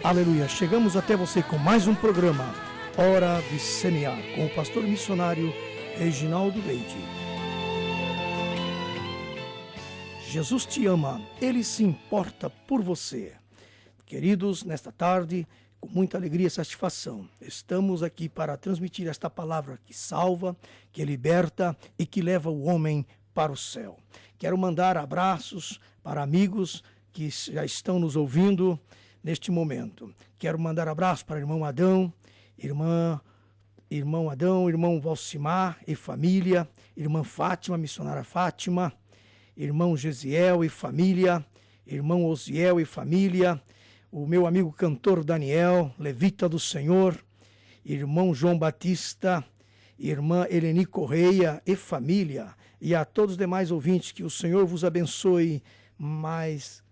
Aleluia, chegamos até você com mais um programa, Hora de Semear, com o pastor missionário Reginaldo Leite. Jesus te ama, Ele se importa por você. Queridos, nesta tarde, com muita alegria e satisfação, estamos aqui para transmitir esta palavra que salva, que liberta e que leva o homem para o céu. Quero mandar abraços para amigos que já estão nos ouvindo neste momento. Quero mandar abraço para o irmão Adão, irmão Valcimar e família, irmã Fátima, missionária Fátima, irmão Gesiel e família, irmão Osiel e família, o meu amigo cantor Daniel, levita do Senhor, irmão João Batista, irmã Eleni Correia e família, e a todos os demais ouvintes, que o Senhor vos abençoe mais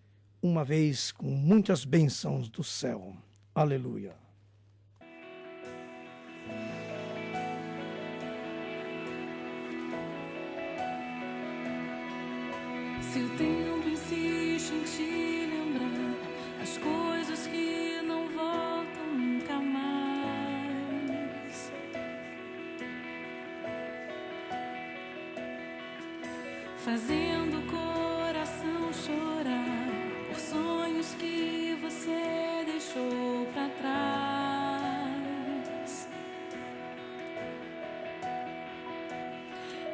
uma vez com muitas bênçãos do céu. Aleluia. Se o tempo insiste em te lembrar as coisas que não voltam nunca mais, fazendo o coração chorar por sonhos que você deixou pra trás.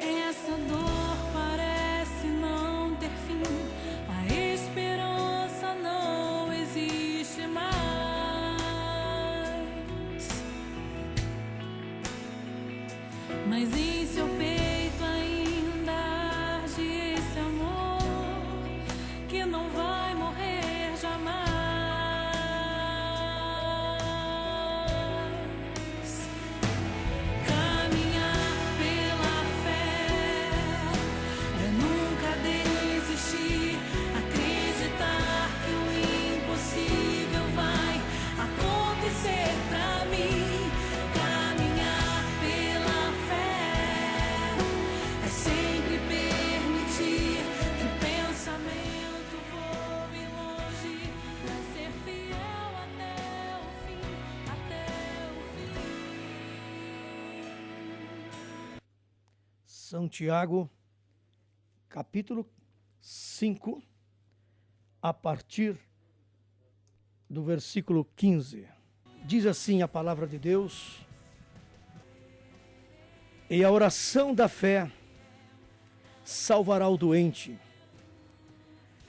Essa dor parece não ter fim, a esperança não existe mais. Mas em seu peito ainda arde esse amor que não vai morrer jamais. Caminhar pela fé é nunca desistir, acreditar que o impossível vai acontecer pra mim. Caminhar pela fé é sempre permitir que o pensamento voe longe, pra ser fiel até o fim, até o fim. São Tiago, capítulo 5, a partir do versículo 15. Diz assim a palavra de Deus: e a oração da fé salvará o doente,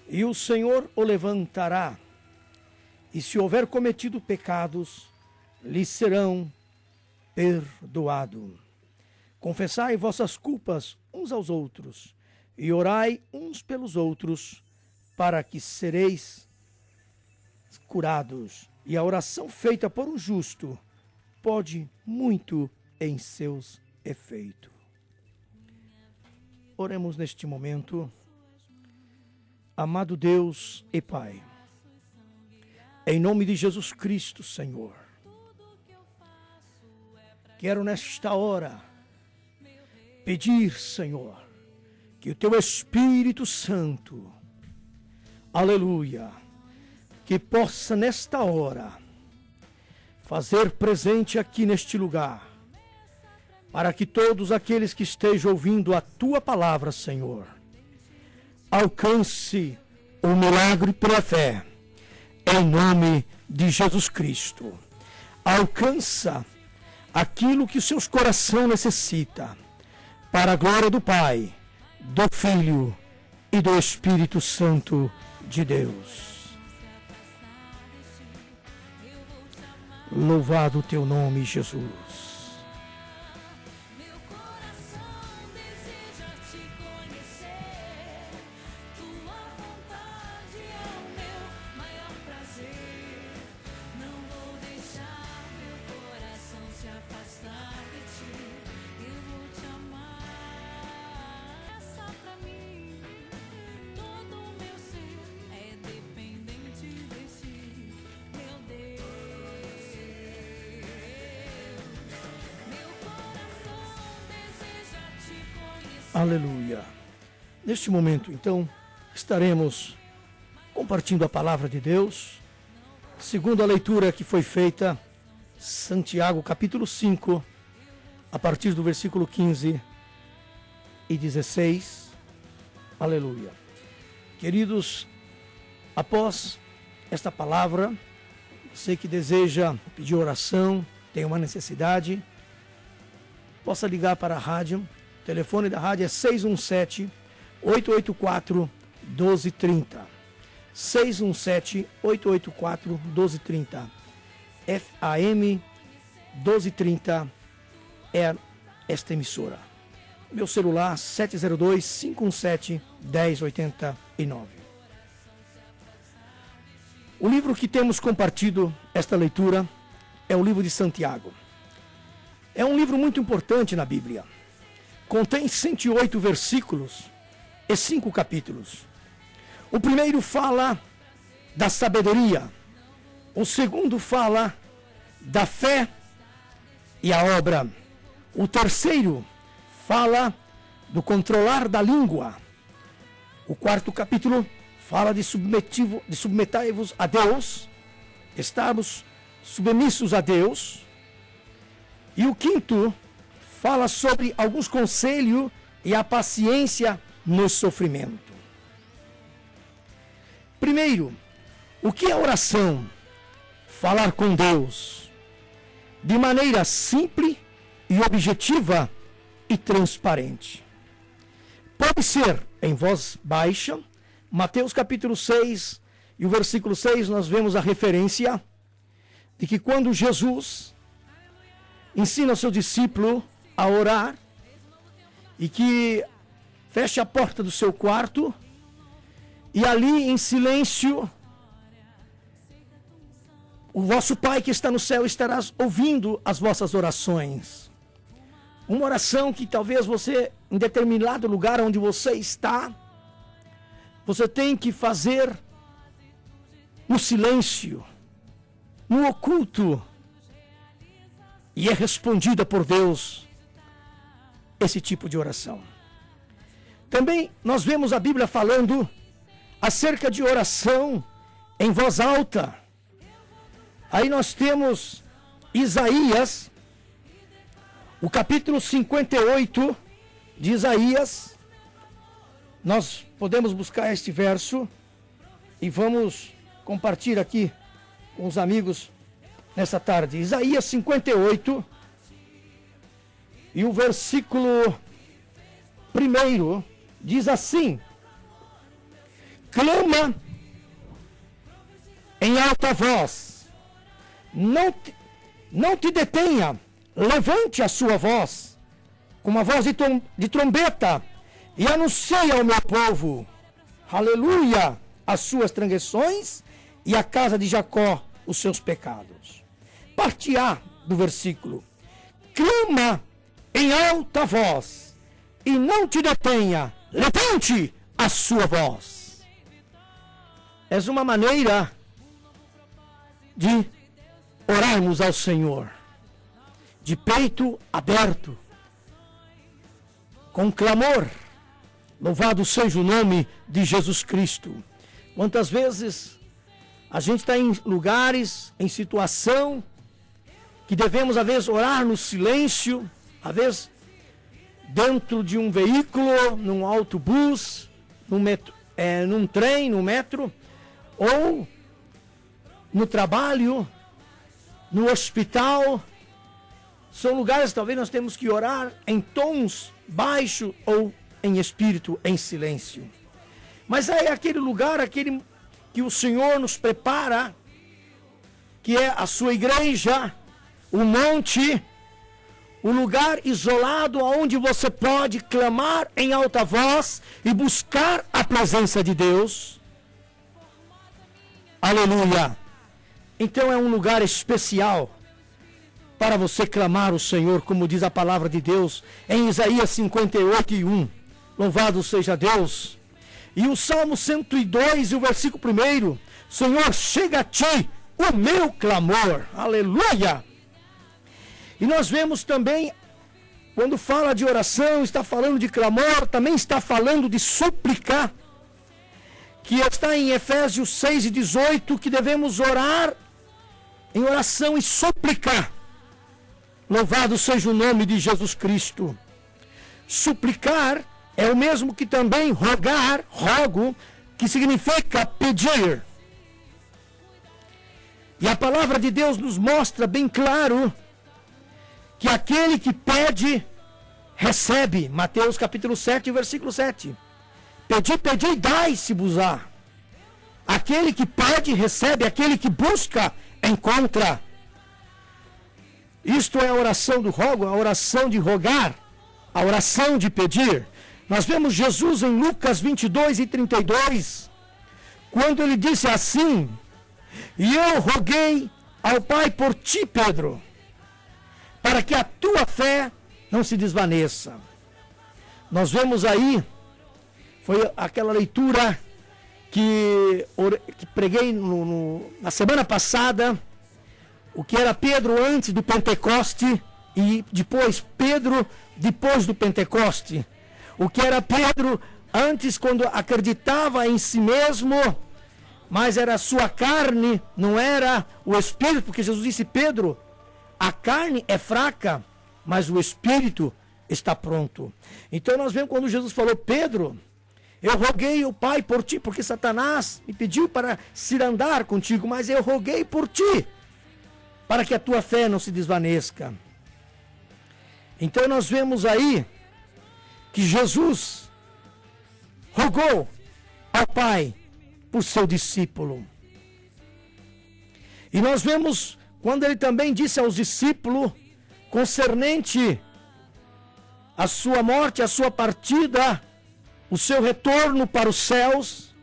e o Senhor o levantará, e se houver cometido pecados, lhe serão perdoados. Confessai vossas culpas uns aos outros, e orai uns pelos outros, para que sereis curados. E a oração feita por um justo pode muito em seus efeitos. Oremos neste momento. Amado Deus e Pai, em nome de Jesus Cristo, Senhor, quero nesta hora pedir, Senhor, que o Teu Espírito Santo, aleluia, que possa nesta hora fazer presente aqui neste lugar, para que todos aqueles que estejam ouvindo a Tua palavra, Senhor, alcance o milagre pela fé, em nome de Jesus Cristo. Alcança aquilo que os seus corações necessitam, para a glória do Pai, do Filho e do Espírito Santo de Deus. Louvado o Teu nome, Jesus. Meu coração deseja te conhecer, tua vontade é o meu maior prazer. Não vou deixar meu coração se afastar de ti, eu vou te amar. Essa pra mim, todo o meu ser é dependente de ti, meu Deus. Meu coração deseja te conhecer. Aleluia. Neste momento, então, estaremos compartilhando a palavra de Deus Segundo a leitura que foi feita, Santiago capítulo 5, a partir do versículo 15 e 16. Aleluia. Queridos, após esta palavra, você que deseja pedir oração, tem uma necessidade, possa ligar para a rádio. O telefone da rádio é 617-884-1230. 617-884-1230. FAM 1230 é esta emissora. Meu celular 702-517-1089. O livro que temos compartido esta leitura é o livro de Santiago. É um livro muito importante na Bíblia. Contém 108 versículos e 5 capítulos. O primeiro fala da sabedoria. O segundo fala da fé e a obra. O terceiro fala do controlar da língua. O quarto capítulo fala de submetai-vos a Deus, estarmos submissos a Deus. E o quinto fala sobre alguns conselhos e a paciência no sofrimento. Primeiro, o que é oração? Falar com Deus de maneira simples e objetiva e transparente. Pode ser em voz baixa. Mateus capítulo 6 e o versículo 6 nós vemos a referência de que quando Jesus ensina o seu discípulo a orar e que feche a porta do seu quarto e ali em silêncio o vosso Pai que está no céu estará ouvindo as vossas orações. Uma oração que talvez você, em determinado lugar onde você está, você tem que fazer no silêncio, no oculto, e é respondida por Deus esse tipo de oração. Também nós vemos a Bíblia falando acerca de oração em voz alta. Aí nós temos Isaías, o capítulo 58 de Isaías. Nós podemos buscar este verso e vamos compartilhar aqui com os amigos nessa tarde. Isaías 58 e o versículo 1 diz assim: clama em alta voz, não te detenha, levante a sua voz, com uma voz de trombeta, e anuncie ao meu povo, aleluia, as suas transgressões, e a casa de Jacó os seus pecados. Parte A do versículo: clama em alta voz, e não te detenha, levante a sua voz. É uma maneira de orarmos ao Senhor, de peito aberto, com clamor. Louvado seja o nome de Jesus Cristo. Quantas vezes a gente está em lugares, em situação, que devemos, às vezes, orar no silêncio, às vezes, dentro de um veículo, num autobus, num trem, no metro, ou no trabalho, no hospital. São lugares, talvez, nós temos que orar em tons baixos ou em espírito, em silêncio. Mas é aquele lugar, aquele que o Senhor nos prepara, que é a sua igreja, o monte, o lugar isolado onde você pode clamar em alta voz e buscar a presença de Deus. Aleluia! Então é um lugar especial para você clamar o Senhor, como diz a palavra de Deus em Isaías 58:1. Louvado seja Deus. E o Salmo 102 e o versículo 1: Senhor, chega a ti o meu clamor. Aleluia! E nós vemos também, quando fala de oração, está falando de clamor, também está falando de súplica, que está em Efésios 6:18, que devemos orar em oração e súplica. Louvado seja o nome de Jesus Cristo. Suplicar é o mesmo que também rogar, rogo, que significa pedir. E a palavra de Deus nos mostra bem claro que aquele que pede, recebe. Mateus capítulo 7, versículo 7. Pedi, pedi, dai-se-vos-á. Aquele que pede, recebe. Aquele que busca, encontra. Isto é a oração do rogo, a oração de rogar, a oração de pedir. Nós vemos Jesus em Lucas 22 e 32, quando ele disse assim: e eu roguei ao Pai por ti, Pedro, para que a tua fé não se desvaneça. Nós vemos aí, foi aquela leitura que preguei na semana passada, o que era Pedro antes do Pentecoste e depois Pedro depois do Pentecoste. O que era Pedro antes, quando acreditava em si mesmo, mas era a sua carne, não era o Espírito, porque Jesus disse: Pedro, a carne é fraca, mas o Espírito está pronto. Então nós vemos quando Jesus falou: Pedro, eu roguei ao Pai por ti, porque Satanás me pediu para se andar contigo, mas eu roguei por ti, para que a tua fé não se desvaneça. Então nós vemos aí que Jesus rogou ao Pai por seu discípulo. E nós vemos quando ele também disse aos discípulos, concernente a sua morte, a sua partida, o seu retorno para os céus,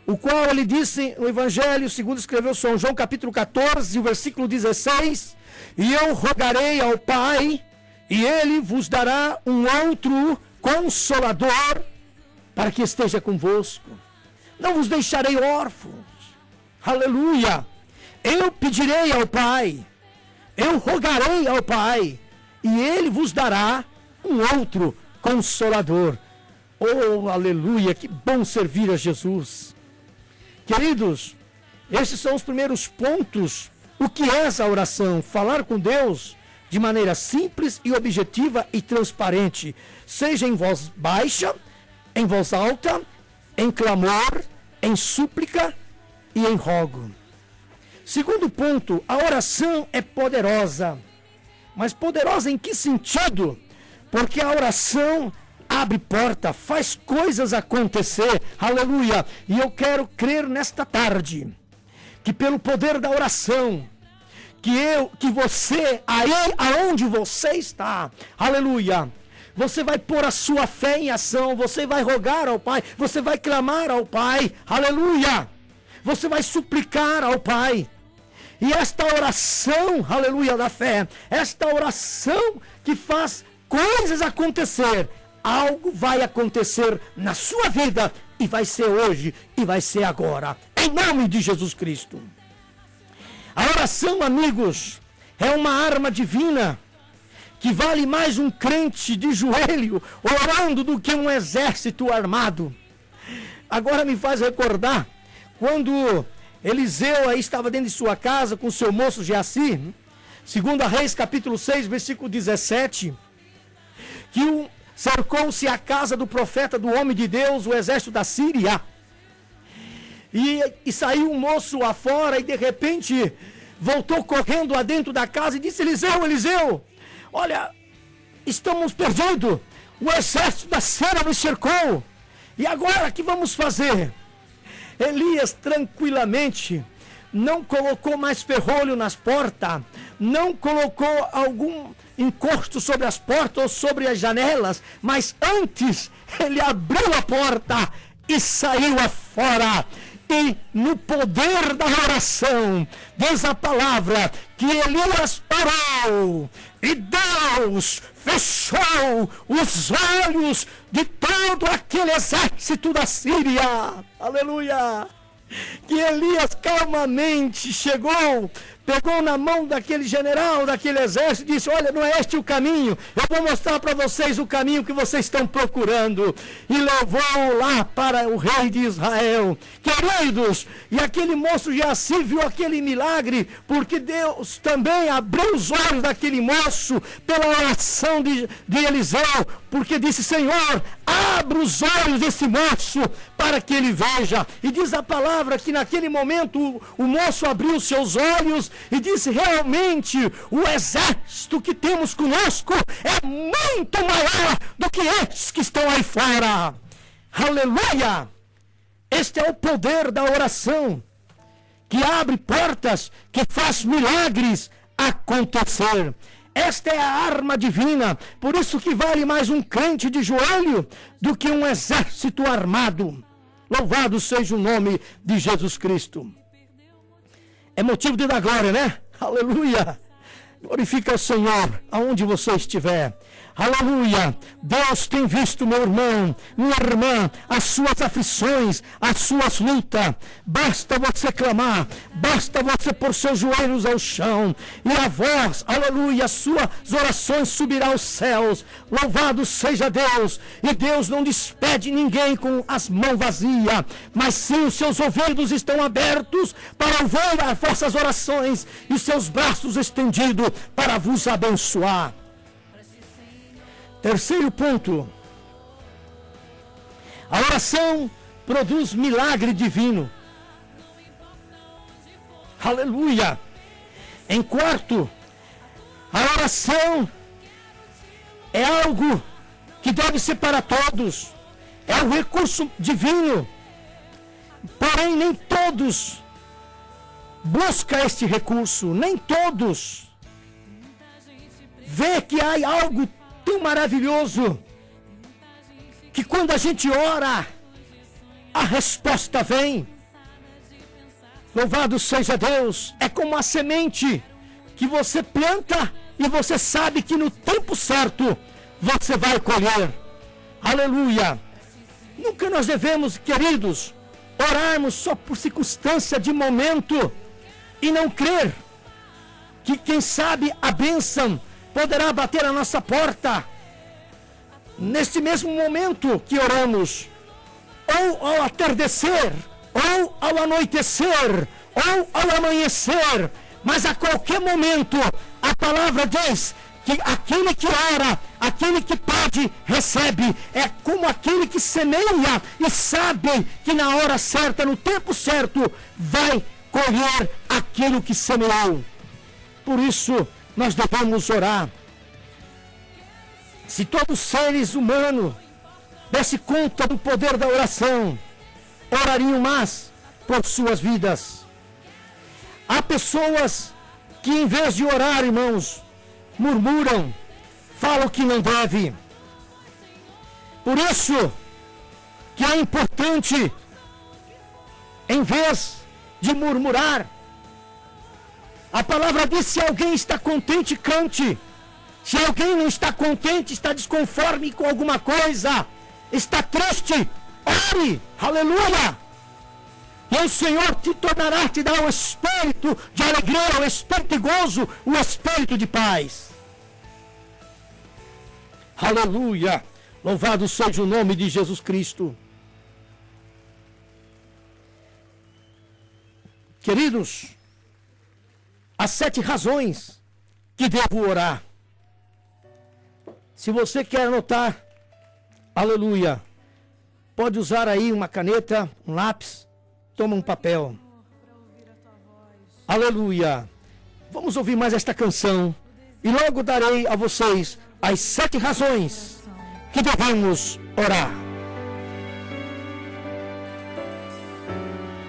o qual ele disse no Evangelho, segundo escreveu São João, capítulo 14, versículo 16, e eu rogarei ao Pai, e ele vos dará um outro Consolador, para que esteja convosco. Não vos deixarei órfãos. Aleluia! Eu pedirei ao Pai, eu rogarei ao Pai, e ele vos dará um outro Consolador. Oh, aleluia! Que bom servir a Jesus. Queridos, esses são os primeiros pontos. O que é essa oração? Falar com Deus de maneira simples e objetiva e transparente, seja em voz baixa, em voz alta, em clamor, em súplica e em rogo. Segundo ponto, a oração é poderosa. Mas poderosa em que sentido? Porque a oração abre porta, faz coisas acontecer. Aleluia! E eu quero crer nesta tarde que pelo poder da oração, que você, aí aonde você está, aleluia, você vai pôr a sua fé em ação, você vai rogar ao Pai, você vai clamar ao Pai, aleluia, você vai suplicar ao Pai. E esta oração, aleluia, da fé, esta oração que faz coisas acontecer, algo vai acontecer na sua vida, e vai ser hoje, e vai ser agora, em nome de Jesus Cristo. A oração, amigos, é uma arma divina, que vale mais um crente de joelho, orando, do que um exército armado. Agora me faz recordar, quando Eliseu aí estava dentro de sua casa, com seu moço Geazi, 2 Reis capítulo 6, versículo 17, que cercou-se a casa do profeta, do homem de Deus, o exército da Síria. E saiu um moço lá fora e de repente voltou correndo lá dentro da casa e disse: Eliseu, Eliseu, olha, estamos perdidos, o exército da Síria nos cercou, e agora o que vamos fazer? Elias tranquilamente não colocou mais ferrolho nas portas, não colocou algum encosto sobre as portas ou sobre as janelas, mas antes ele abriu a porta e saiu afora. E no poder da oração, diz a palavra que Elias orou e Deus fechou os olhos de todo aquele exército da Síria. Aleluia! Que Elias calmamente chegou pegou na mão daquele general, daquele exército, e disse: olha, não é este o caminho, eu vou mostrar para vocês o caminho que vocês estão procurando. E levou lá para o rei de Israel. Queridos, e aquele moço Geazi viu aquele milagre, porque Deus também abriu os olhos daquele moço, pela oração de Eliseu, porque disse: Senhor, abra os olhos desse moço, para que ele veja. E diz a palavra que naquele momento o moço abriu seus olhos e disse: realmente o exército que temos conosco é muito maior do que estes que estão aí fora. Aleluia! Este é o poder da oração, que abre portas, que faz milagres acontecer. Esta é a arma divina, por isso que vale mais um crente de joelho do que um exército armado. Louvado seja o nome de Jesus Cristo. É motivo de dar glória, né? Aleluia! Glorifica o Senhor aonde você estiver. Aleluia! Deus tem visto, meu irmão, minha irmã, as suas aflições, as suas lutas. Basta você clamar, basta você pôr seus joelhos ao chão, e a voz, aleluia, as suas orações subirão aos céus. Louvado seja Deus! E Deus não despede ninguém com as mãos vazias, mas sim os seus ouvidos estão abertos para ouvir as vossas orações e os seus braços estendidos para vos abençoar. Terceiro ponto: a oração produz milagre divino. Aleluia! Em quarto, a oração é algo que deve ser para todos, é um recurso divino, porém nem todos buscam este recurso, nem todos vê que há algo tão maravilhoso, que quando a gente ora, a resposta vem. Louvado seja Deus! É como a semente que você planta e você sabe que no tempo certo você vai colher. Aleluia! Nunca nós devemos, queridos, orarmos só por circunstância de momento e não crer que, quem sabe, a bênção poderá bater a nossa porta neste mesmo momento que oramos, ou ao atardecer, ou ao anoitecer, ou ao amanhecer, mas a qualquer momento a palavra diz que aquele que ora, aquele que pede, recebe. É como aquele que semeia e sabe que na hora certa, no tempo certo, vai colher aquilo que semeou. Por isso nós devemos orar. Se todos os seres humanos dessem conta do poder da oração, orariam mais por suas vidas. Há pessoas que, em vez de orar, irmãos, murmuram, falam que não deve. Por isso que é importante, em vez de murmurar, a palavra diz: se alguém está contente, cante. Se alguém não está contente, está desconforme com alguma coisa, está triste, ore. Aleluia! E o Senhor te dará um espírito de alegria, um espírito de gozo, um espírito de paz. Aleluia! Louvado seja o nome de Jesus Cristo. Queridos, há 7 razões que devo orar. Se você quer anotar, aleluia, pode usar aí uma caneta, um lápis, toma um papel. Aleluia. Vamos ouvir mais esta canção e logo darei a vocês as 7 razões que devemos orar.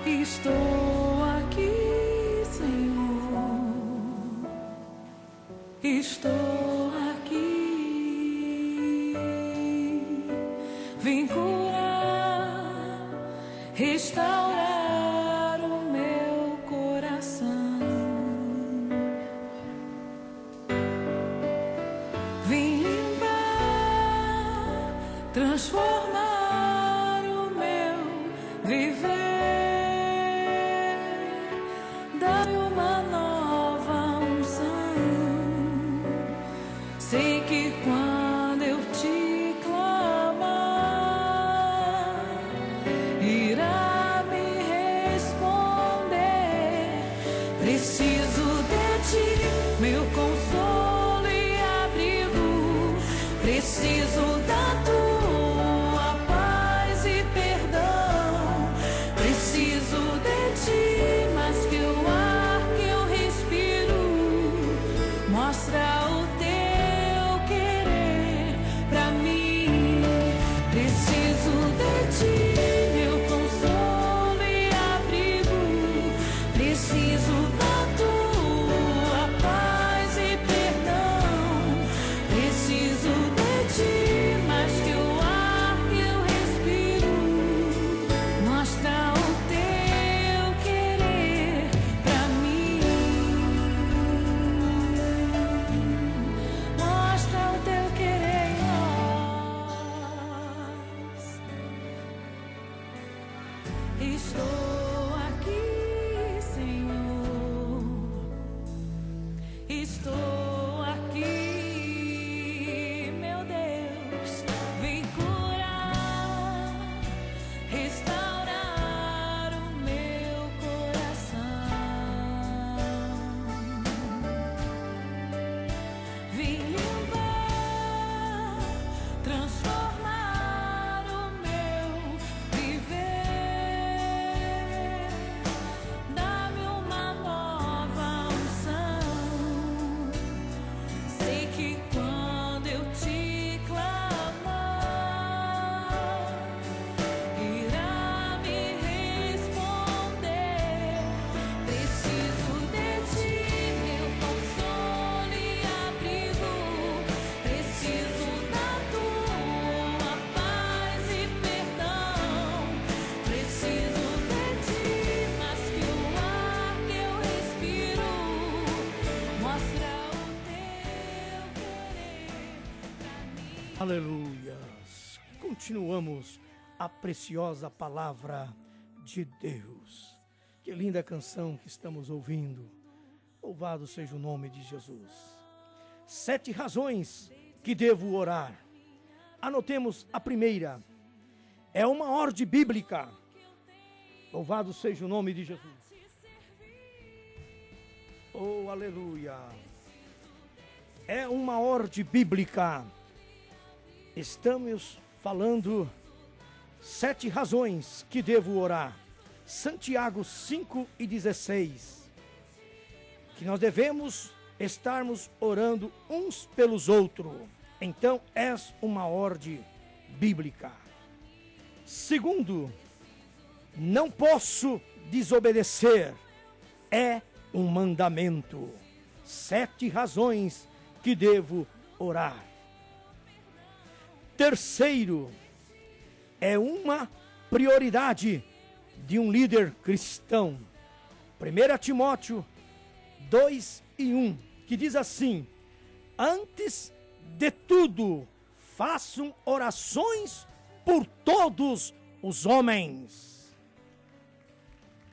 Estou aqui, Senhor. Estou aqui. Vim curar, restaurar o meu coração. Vim limpar, transformar o meu viver. Dar uma nova Preciso de ti, meu consolo e abrigo. Preciso da tua paz e perdão. Preciso de ti, mais que o ar que eu respiro. Mostra o teu querer pra mim. Preciso de ti, meu consolo e abrigo. Preciso da tua paz e perdão. Preciso de ti, mais que o ar que eu respiro. Mostra o teu querer pra mim. Mostra o teu querer em nós. Estou aqui, Senhor. Estou aqui, meu Deus. Vem curar, restaurar o meu coração. Vem limpar, transformar o meu viver. Dá-me uma nova unção. Sei que quando eu te clamar, irá me responder. Preciso de ti, meu consolo e abrigo. Preciso da tua paz e perdão. Preciso de ti, mais que o ar que eu respiro. Mostra o teu querer pra mim. Aleluias. Continuamos a preciosa palavra de Deus. Que linda canção que estamos ouvindo. Louvado seja o nome de Jesus. 7 razões que devo orar. Anotemos a primeira. É uma ordem bíblica. Louvado seja o nome de Jesus. Oh, aleluia. É uma ordem bíblica. Estamos falando 7 razões que devo orar. Santiago 5:16. Que nós devemos estarmos orando uns pelos outros. Então, é uma ordem bíblica. Segundo, não posso desobedecer. É um mandamento. 7 razões que devo orar. Terceiro, é uma prioridade de um líder cristão. 1 Timóteo 2:1, que diz assim: antes de tudo, façam orações por todos os homens.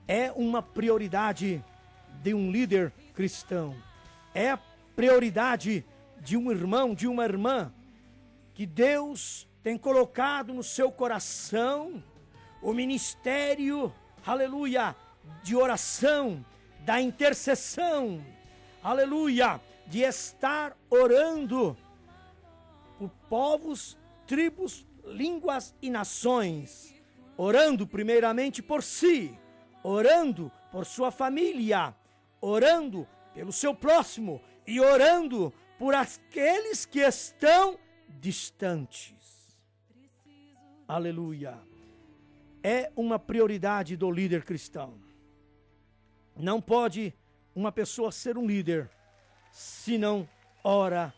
É uma prioridade de um líder cristão. É a prioridade de um irmão, de uma irmã, que Deus tem colocado no seu coração o ministério, aleluia, de oração, da intercessão, aleluia, de estar orando por povos, tribos, línguas e nações, orando primeiramente por si, orando por sua família, orando pelo seu próximo e orando por aqueles que estão distantes. Aleluia. É uma prioridade do líder cristão. Não pode uma pessoa ser um líder se não ora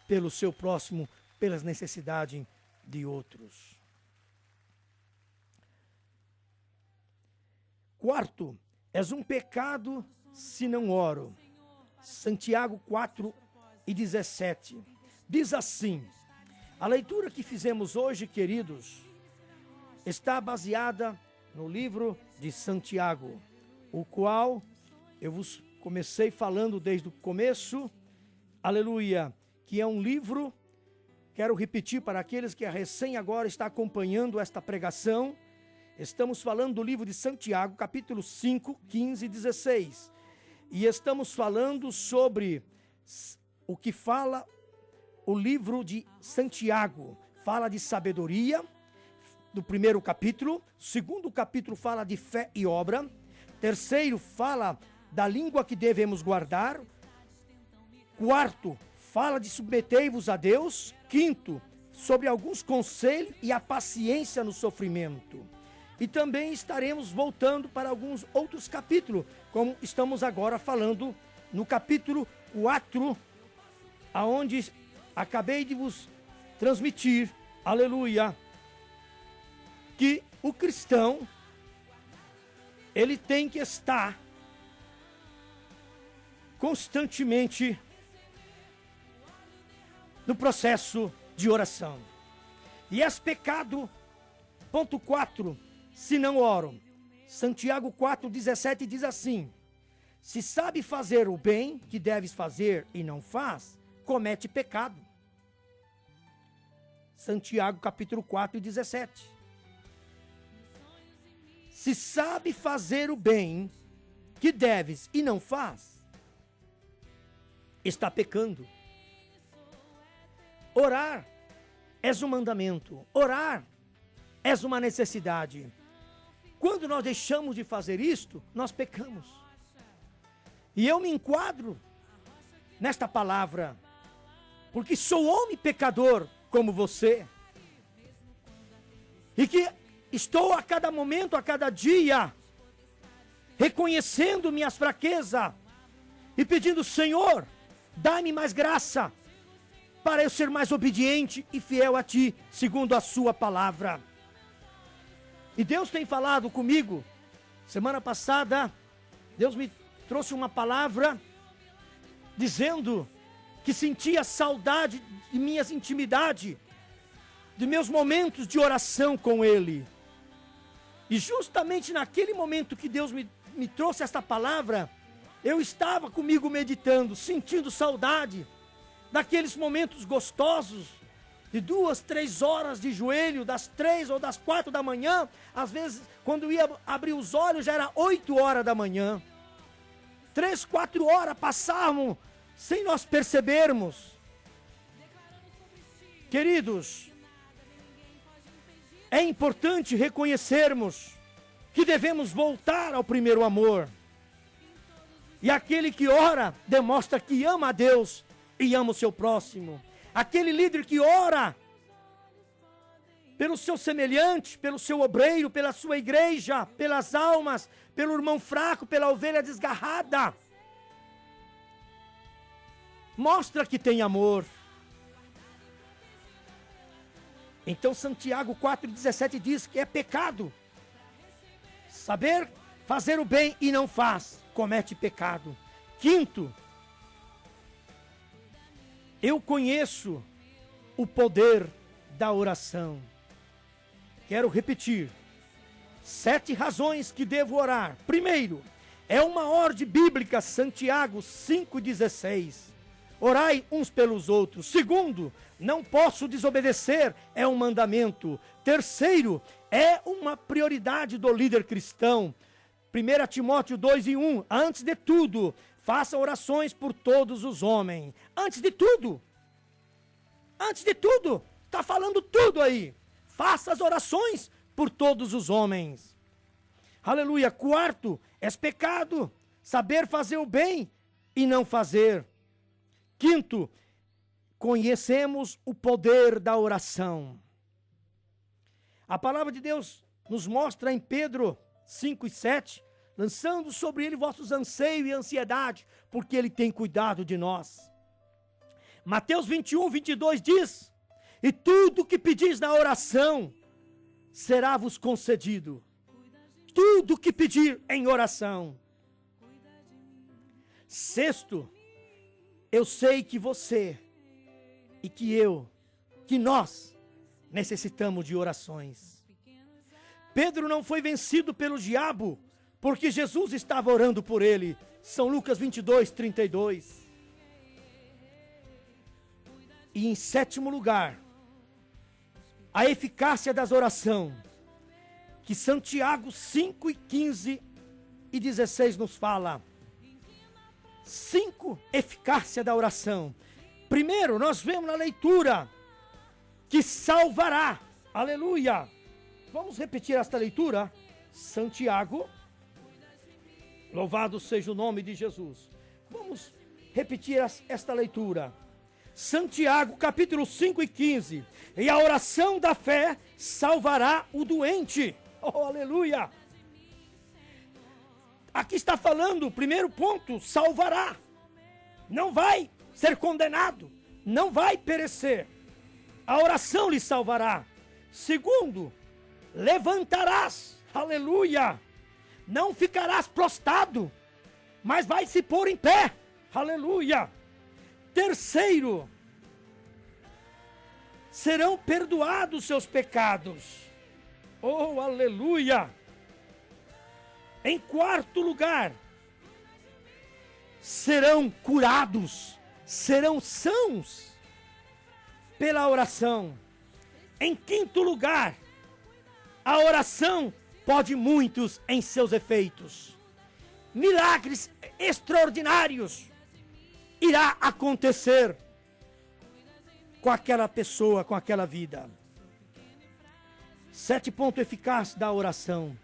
pelo seu próximo, pelas necessidades de outros. Quarto, és um pecado se não oro. Santiago 4:17. Diz assim: a leitura que fizemos hoje, queridos, está baseada no livro de Santiago, o qual eu vos comecei falando desde o começo, aleluia, que é um livro, quero repetir para aqueles que recém agora estão acompanhando esta pregação, estamos falando do livro de Santiago, capítulo 5, 15 e 16. E estamos falando sobre o que fala o livro de Santiago. Fala de sabedoria, do primeiro capítulo. Segundo capítulo fala de fé e obra. Terceiro fala da língua que devemos guardar. Quarto, fala de submetei-vos a Deus. Quinto, sobre alguns conselhos e a paciência no sofrimento. E também estaremos voltando para alguns outros capítulos, como estamos agora falando no capítulo 4, aonde acabei de vos transmitir, aleluia, que o cristão, ele tem que estar constantemente no processo de oração. E és pecado, ponto 4, se não oram. Santiago 4,17 diz assim: se sabe fazer o bem que deves fazer e não faz, comete pecado. Santiago capítulo 4,17. Se sabe fazer o bem que deves e não faz, está pecando. Orar é um mandamento. Orar é uma necessidade. Quando nós deixamos de fazer isto, nós pecamos. E eu me enquadro nesta palavra, porque sou homem pecador como você. E que estou a cada momento, a cada dia, reconhecendo minhas fraquezas e pedindo: Senhor, dá-me mais graça para eu ser mais obediente e fiel a Ti, segundo a Sua palavra. E Deus tem falado comigo. Semana passada, Deus me trouxe uma palavra dizendo que sentia saudade de minhas intimidades, de meus momentos de oração com Ele. E justamente naquele momento que Deus me trouxe esta palavra, eu estava comigo meditando, sentindo saudade daqueles momentos gostosos, de 2, 3 horas de joelho, das 3 ou das 4 da manhã. Às vezes, quando ia abrir os olhos, já era 8 horas da manhã. 3, 4 horas passavam sem nós percebermos. Queridos, é importante reconhecermos que devemos voltar ao primeiro amor. E aquele que ora demonstra que ama a Deus e ama o seu próximo. Aquele líder que ora pelo seu semelhante, pelo seu obreiro, pela sua igreja, pelas almas, pelo irmão fraco, pela ovelha desgarrada, mostra que tem amor. Então Santiago 4,17 diz que é pecado. Saber fazer o bem e não faz, comete pecado. Quinto, eu conheço o poder da oração. Quero repetir. 7 razões que devo orar. Primeiro, é uma ordem bíblica, Santiago 5,16. Orai uns pelos outros. Segundo, não posso desobedecer, é um mandamento. Terceiro, é uma prioridade do líder cristão. 1 Timóteo 2:1. Antes de tudo, faça orações por todos os homens. Antes de tudo. Antes de tudo. Está falando tudo aí. Faça as orações por todos os homens. Aleluia. Quarto, é pecado saber fazer o bem e não fazer. Quinto, conhecemos o poder da oração. A palavra de Deus nos mostra em Pedro 5:7, lançando sobre ele vossos anseios e ansiedade, porque ele tem cuidado de nós. Mateus 21:22 diz: e tudo que pedis na oração será-vos concedido. Tudo que pedir em oração. Sexto, eu sei que você e que nós necessitamos de orações. Pedro não foi vencido pelo diabo, porque Jesus estava orando por ele. São Lucas 22:32. E em sétimo lugar, a eficácia das orações, que Santiago 5:15 e 16 nos fala. 5 eficácia da oração. Primeiro, nós vemos na leitura que salvará. Aleluia! Vamos repetir esta leitura? Santiago, louvado seja o nome de Jesus. Vamos repetir esta leitura. Santiago, capítulo 5 e 15. E a oração da fé salvará o doente. Oh, aleluia! Aqui está falando, primeiro ponto, salvará. Não vai ser condenado, não vai perecer. A oração lhe salvará. Segundo, levantarás. Aleluia! Não ficarás prostrado, mas vai se pôr em pé. Aleluia! Terceiro, serão perdoados seus pecados. Oh, aleluia! Em quarto lugar, serão curados, serão sãos pela oração. Em quinto lugar, a oração pode muitos em seus efeitos. Milagres extraordinários irá acontecer com aquela pessoa, com aquela vida. 7 pontos eficazes da oração.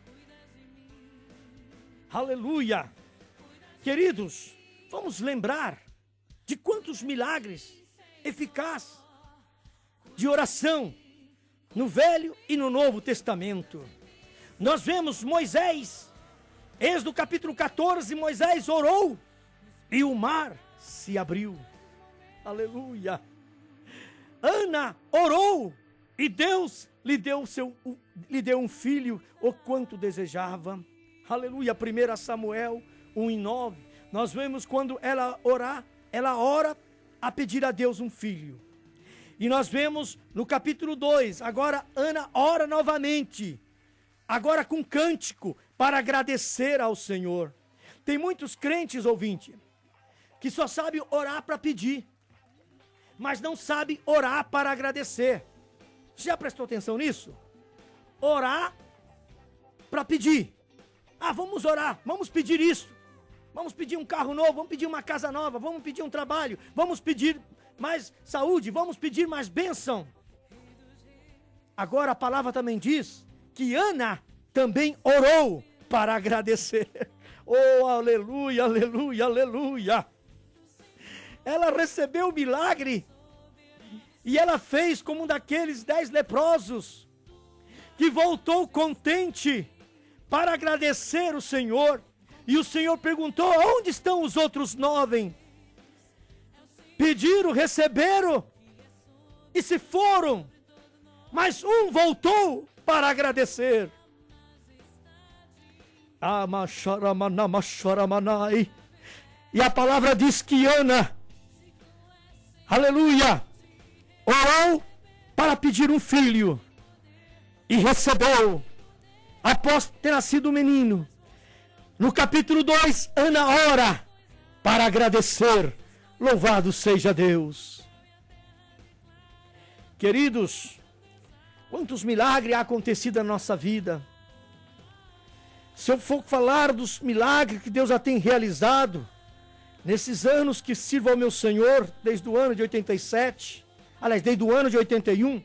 Aleluia! Queridos, vamos lembrar de quantos milagres eficazes de oração no Velho e no Novo Testamento. Nós vemos Moisés, Êxodo capítulo 14, Moisés orou e o mar se abriu. Aleluia! Ana orou e Deus lhe deu um filho, o quanto desejava. Aleluia! 1 Samuel 1:9. Nós vemos quando ela ora a pedir a Deus um filho. E nós vemos no capítulo 2, agora Ana ora novamente, agora com cântico, para agradecer ao Senhor. Tem muitos crentes, ouvinte, que só sabem orar para pedir, mas não sabem orar para agradecer. Você já prestou atenção nisso? Orar para pedir. Vamos orar, vamos pedir isso. Vamos pedir um carro novo, vamos pedir uma casa nova, vamos pedir um trabalho, vamos pedir mais saúde, vamos pedir mais bênção. Agora a palavra também diz que Ana também orou para agradecer. Oh, aleluia, aleluia, aleluia. Ela recebeu o milagre e ela fez como um daqueles 10 leprosos que voltou contente para agradecer o Senhor. E o Senhor perguntou: onde estão os outros 9? Pediram, receberam e se foram, mas um voltou para agradecer. E a palavra diz que Ana, aleluia, orou para pedir um filho e recebeu após ter nascido um menino. No capítulo 2, Ana ora para agradecer. Louvado seja Deus. Queridos, quantos milagres há acontecido na nossa vida. Se eu for falar dos milagres que Deus já tem realizado, nesses anos que sirvo ao meu Senhor, desde o ano de 87, aliás, desde o ano de 81,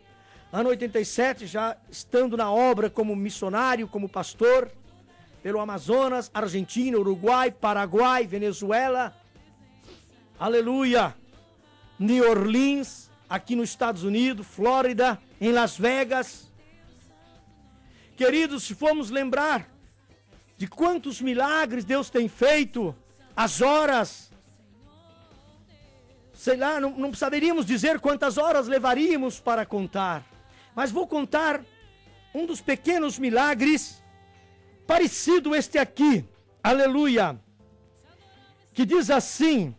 ano 87, já estando na obra como missionário, como pastor, pelo Amazonas, Argentina, Uruguai, Paraguai, Venezuela, aleluia, New Orleans, aqui nos Estados Unidos, Flórida, em Las Vegas. Queridos, se formos lembrar de quantos milagres Deus tem feito, as horas, sei lá, não saberíamos dizer quantas horas levaríamos para contar, mas vou contar um dos pequenos milagres, parecido este aqui, aleluia, que diz assim,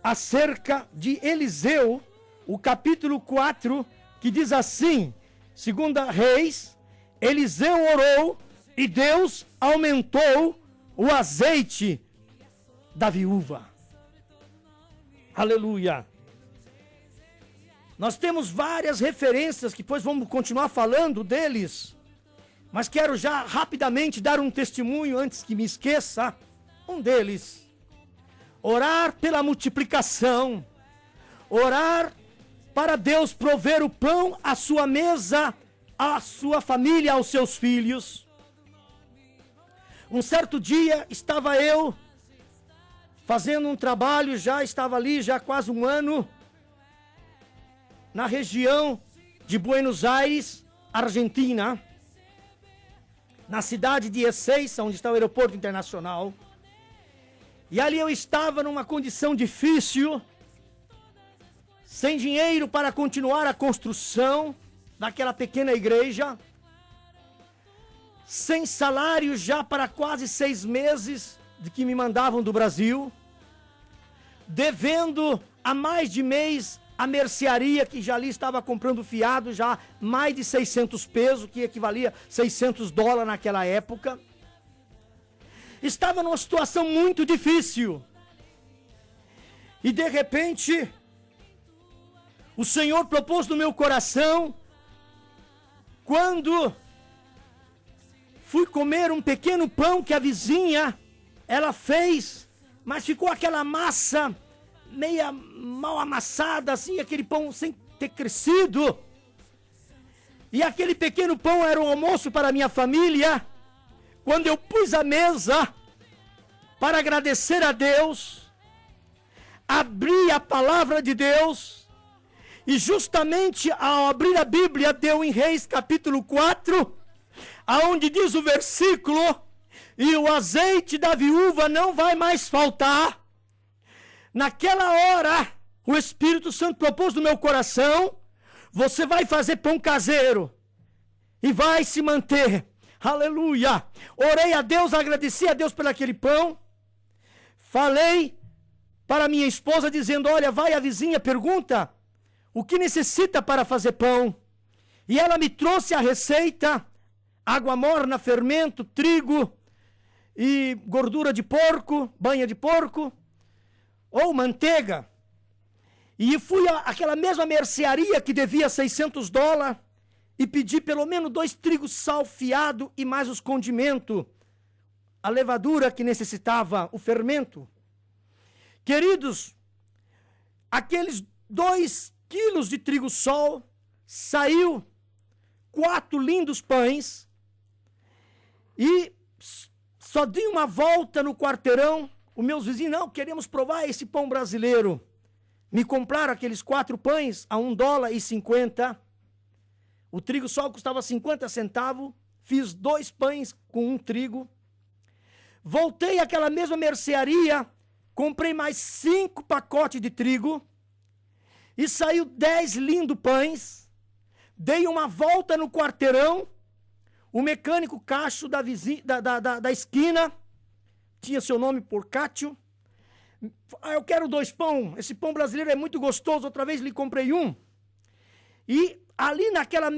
acerca de Eliseu, o capítulo 4, que diz assim, 2 Reis, Eliseu orou e Deus aumentou o azeite da viúva. Aleluia. Nós temos várias referências que depois vamos continuar falando deles, mas quero já rapidamente dar um testemunho antes que me esqueça. Um deles, orar pela multiplicação, orar para Deus prover o pão à sua mesa, à sua família, aos seus filhos. Um certo dia estava eu fazendo um trabalho, estava ali já quase um ano, na região de Buenos Aires, Argentina, na cidade de Ezeiza, onde está o aeroporto internacional. E ali eu estava numa condição difícil, sem dinheiro para continuar a construção daquela pequena igreja, sem salário já para quase 6 meses de que me mandavam do Brasil, devendo há mais de mês a mercearia que já ali estava comprando fiado, já mais de 600 pesos, que equivalia a $600 naquela época. Estava numa situação muito difícil. E de repente, o Senhor propôs no meu coração, quando fui comer um pequeno pão que a vizinha, ela fez, mas ficou aquela massa meia mal amassada, assim, aquele pão sem ter crescido. E aquele pequeno pão era um almoço para a minha família. Quando eu pus a mesa para agradecer a Deus, abri a palavra de Deus, e justamente ao abrir a Bíblia, deu em Reis capítulo 4, aonde diz o versículo: e o azeite da viúva não vai mais faltar. Naquela hora, o Espírito Santo propôs no meu coração: você vai fazer pão caseiro e vai se manter. Aleluia! Orei a Deus, agradeci a Deus por aquele pão. Falei para minha esposa dizendo: olha, vai a vizinha, pergunta o que necessita para fazer pão. E ela me trouxe a receita: água morna, fermento, trigo e gordura de porco, banha de porco, ou manteiga. E fui àquela mesma mercearia que devia $600 e pedi pelo menos 2 trigos salfiados e mais os condimentos, a levadura que necessitava, o fermento. Queridos, aqueles 2 quilos de trigo sol, saiu 4 lindos pães, e só dei uma volta no quarteirão. Os meus vizinhos: não, queremos provar esse pão brasileiro. Me compraram aqueles 4 pães a $1,50. O trigo sol custava 50 centavos. Fiz 2 pães com 1 trigo. Voltei àquela mesma mercearia, comprei mais 5 pacotes de trigo, e saiu 10 lindos pães. Dei uma volta no quarteirão. O mecânico Cacho da esquina, tinha seu nome por Cátio: eu quero 2 pão, esse pão brasileiro é muito gostoso, outra vez lhe comprei 1. E ali naquele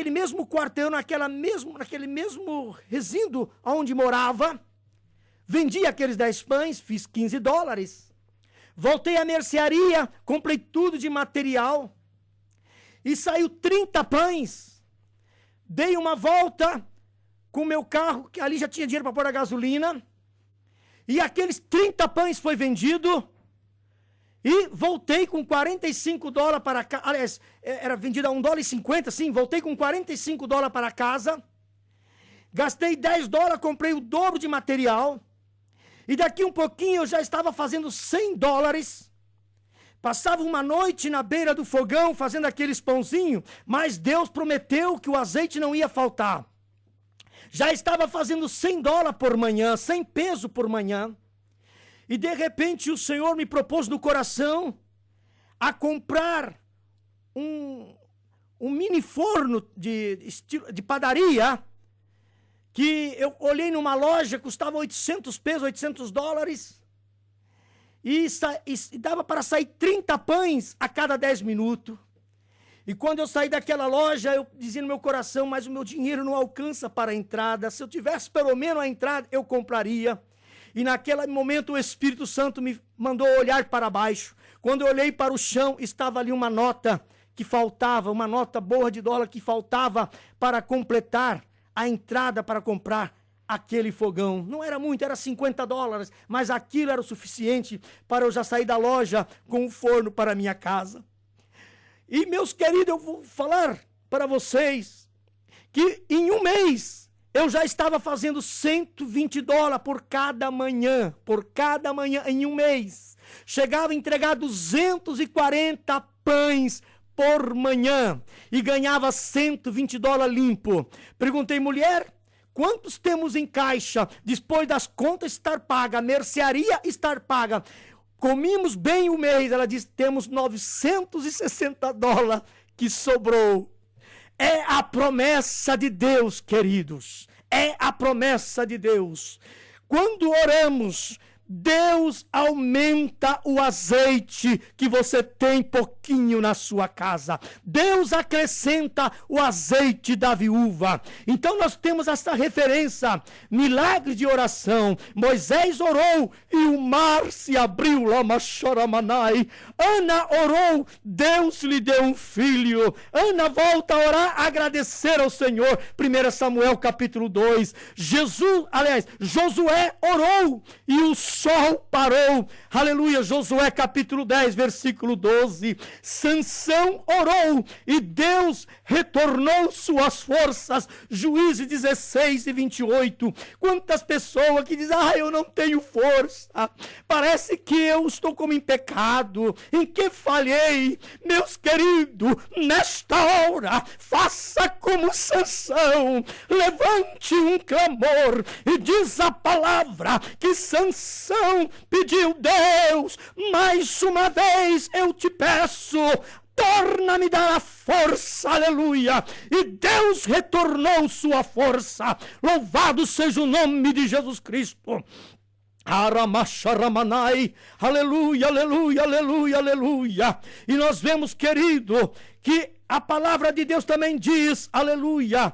mesmo quarteirão, naquele mesmo recinto onde morava, vendi aqueles 10 pães, fiz $15. Voltei à mercearia, comprei tudo de material, e saiu 30 pães. Dei uma volta com o meu carro, que ali já tinha dinheiro para pôr a gasolina, e aqueles 30 pães foi vendido, e voltei com $45 para casa. Aliás, era vendido a $1,50, sim, voltei com $45 para casa, gastei $10, comprei o dobro de material, e daqui um pouquinho eu já estava fazendo $100, passava uma noite na beira do fogão fazendo aqueles pãozinhos, mas Deus prometeu que o azeite não ia faltar. Já estava fazendo $100 por manhã, 100 pesos por manhã. E de repente o Senhor me propôs no coração a comprar um mini forno de padaria, que eu olhei numa loja, custava 800 pesos, $800, e dava para sair 30 pães a cada 10 minutos. E quando eu saí daquela loja, eu dizia no meu coração: mas o meu dinheiro não alcança para a entrada. Se eu tivesse pelo menos a entrada, eu compraria. E naquele momento o Espírito Santo me mandou olhar para baixo. Quando eu olhei para o chão, estava ali uma nota que faltava, uma nota boa de dólar que faltava para completar a entrada para comprar aquele fogão. Não era muito, era $50, mas aquilo era o suficiente para eu já sair da loja com um forno para a minha casa. E, meus queridos, eu vou falar para vocês que em um mês eu já estava fazendo $120 por cada manhã em um mês. Chegava a entregar 240 pães por manhã e ganhava $120 limpo. Perguntei, mulher, quantos temos em caixa depois das contas estar paga, a mercearia estar paga? Comimos bem o mês. Ela disse, temos $960 que sobrou. É a promessa de Deus, queridos. É a promessa de Deus. Quando oramos, Deus aumenta o azeite que você tem pouquinho na sua casa. Deus acrescenta o azeite da viúva. Então nós temos essa referência, milagre de oração. Moisés orou e o mar se abriu, lama choramanai. Ana orou, Deus lhe deu um filho. Ana volta a orar, agradecer ao Senhor. 1 Samuel capítulo 2. Josué orou e o sol parou, aleluia. Josué capítulo 10, versículo 12. Sansão orou e Deus retornou suas forças. Juízes 16 e 28. Quantas pessoas que dizem, eu não tenho força, parece que eu estou como em pecado, em que falhei. Meus queridos, nesta hora, faça como Sansão, levante um clamor, e diz a palavra que Sansão pediu, Deus, mais uma vez eu te peço, torna-me dar a força, aleluia. E Deus retornou sua força. Louvado seja o nome de Jesus Cristo. Aramacharamanai, aleluia, aleluia, aleluia, aleluia. E nós vemos, querido, que a palavra de Deus também diz, aleluia,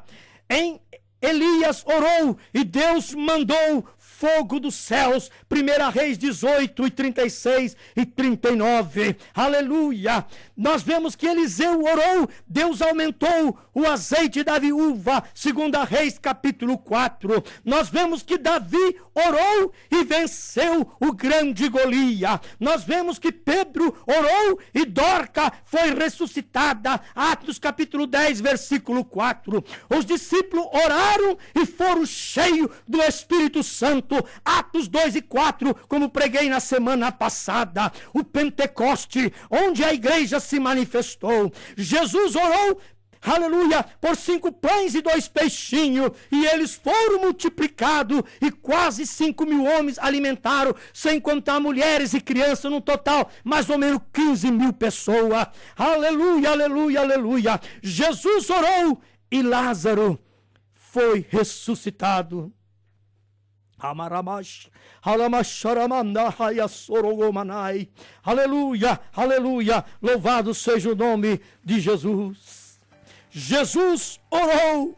em Elias orou e Deus mandou fogo dos céus. 1 Reis 18 e 36 e 39, aleluia. Nós vemos que Eliseu orou, Deus aumentou o azeite da viúva. 2 Reis capítulo 4. Nós vemos que Davi orou e venceu o grande Golias. Nós vemos que Pedro orou e Dorca foi ressuscitada. Atos capítulo 10, versículo 4. Os discípulos oraram e foram cheios do Espírito Santo. Atos 2 e 4, como preguei na semana passada. O Pentecoste, onde a igreja se manifestou. Jesus orou, aleluia, por 5 pães e 2 peixinhos, e eles foram multiplicados, e quase 5.000 homens alimentaram, sem contar mulheres e crianças, no total, mais ou menos 15.000 pessoas. Aleluia, aleluia, aleluia. Jesus orou, e Lázaro foi ressuscitado. Aleluia, aleluia, louvado seja o nome de Jesus. Jesus orou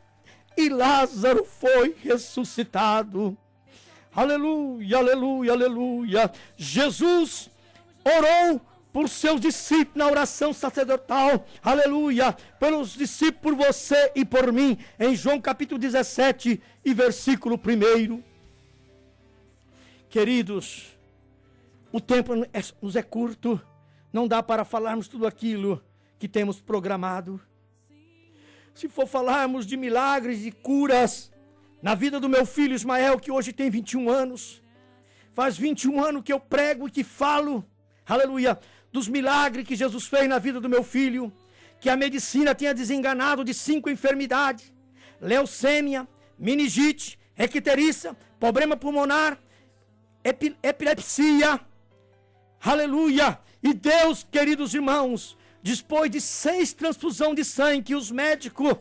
e Lázaro foi ressuscitado. Aleluia, aleluia, aleluia. Jesus orou por seus discípulos na oração sacerdotal, aleluia, pelos discípulos, por você e por mim, em João capítulo 17 e versículo 1. Queridos, o tempo nos é curto, não dá para falarmos tudo aquilo que temos programado. Se for falarmos de milagres e curas na vida do meu filho Ismael, que hoje tem 21 anos, faz 21 anos que eu prego e que falo, aleluia, dos milagres que Jesus fez na vida do meu filho, que a medicina tinha desenganado de 5 enfermidades: leucemia, meningite, icterícia, problema pulmonar, epilepsia, aleluia. E Deus, queridos irmãos, depois de 6 transfusões de sangue, que os médicos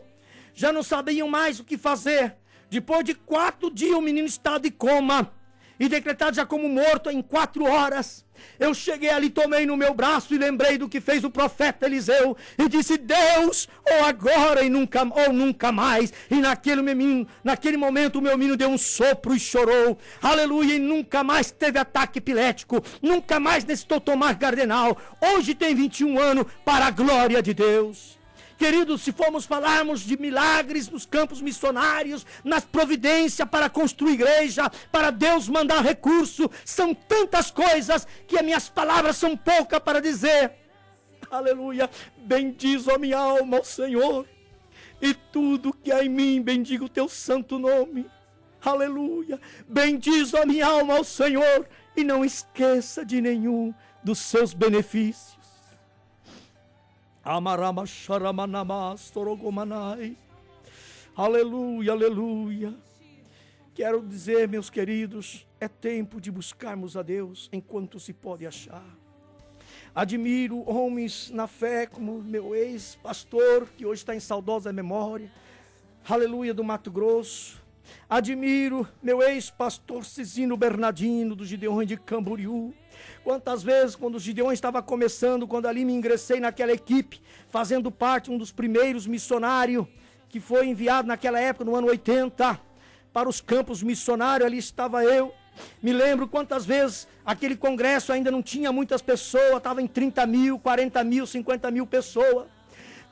já não sabiam mais o que fazer, depois de 4 dias o menino estava de coma, e decretado já como morto em 4 horas, eu cheguei ali, tomei no meu braço e lembrei do que fez o profeta Eliseu, e disse: Deus, ou agora ou nunca mais. E naquele momento o meu menino deu um sopro e chorou, aleluia, e nunca mais teve ataque epilético, nunca mais necessitou tomar Gardenal. Hoje tem 21 anos, para a glória de Deus. Queridos, se formos falarmos de milagres nos campos missionários, nas providências para construir igreja, para Deus mandar recurso, são tantas coisas que as minhas palavras são poucas para dizer. Aleluia, bendiz a minha alma ao Senhor, e tudo que há em mim, bendiga o teu santo nome. Aleluia, bendiz a minha alma ao Senhor, e não esqueça de nenhum dos seus benefícios. Amarama Sharamanama Sorogomanai. Aleluia, aleluia. Quero dizer, meus queridos, é tempo de buscarmos a Deus enquanto se pode achar. Admiro homens na fé como meu ex-pastor, que hoje está em saudosa memória, aleluia, do Mato Grosso. Admiro meu ex-pastor Cisino Bernardino, do Gideões de Camboriú. Quantas vezes, quando o Gideões estava começando, quando ali me ingressei naquela equipe, fazendo parte, um dos primeiros missionários, que foi enviado naquela época, no ano 80, para os campos missionários, ali estava eu. Me lembro quantas vezes aquele congresso ainda não tinha muitas pessoas, estava em 30 mil, 40 mil, 50 mil pessoas.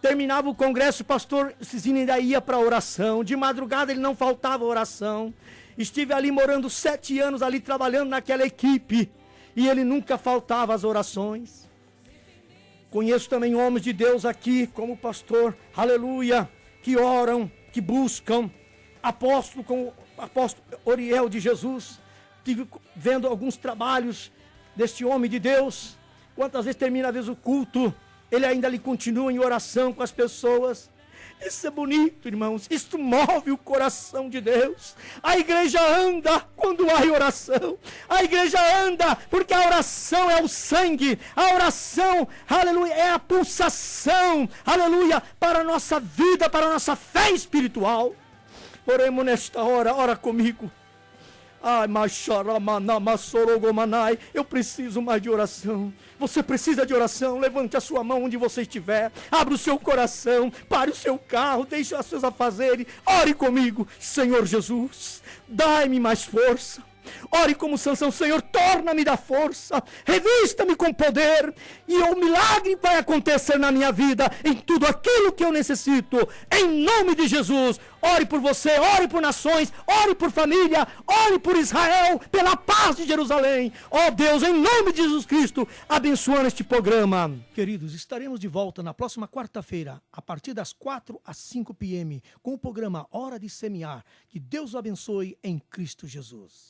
Terminava o congresso, o pastor Cisino ainda ia para a oração. De madrugada ele não faltava oração. Estive ali morando 7 anos, ali trabalhando naquela equipe. E ele nunca faltava às orações. Conheço também homens de Deus aqui, como o pastor, aleluia, que oram, que buscam. Apóstolo, como o apóstolo Oriel de Jesus. Estive vendo alguns trabalhos deste homem de Deus. Quantas vezes termina às vezes o culto, ele ainda ali continua em oração com as pessoas. Isso é bonito, irmãos. Isso move o coração de Deus. A igreja anda quando há oração. A igreja anda porque a oração é o sangue. A oração, aleluia, é a pulsação, aleluia, para a nossa vida, para a nossa fé espiritual. Oremos nesta hora, ora comigo. Ai, eu preciso mais de oração. Você precisa de oração? Levante a sua mão onde você estiver. Abra o seu coração. Pare o seu carro. Deixe os seus afazeres. Ore comigo. Senhor Jesus, dai-me mais força. Ore como Sansão, Senhor, torna-me da força, revista-me com poder, e o milagre vai acontecer na minha vida, em tudo aquilo que eu necessito, em nome de Jesus. Ore por você, ore por nações, ore por família, ore por Israel, pela paz de Jerusalém. Ó Deus, em nome de Jesus Cristo, abençoando este programa. Queridos, estaremos de volta na próxima quarta-feira, a partir das 4 às 5 p.m., com o programa Hora de Semear. Que Deus o abençoe em Cristo Jesus.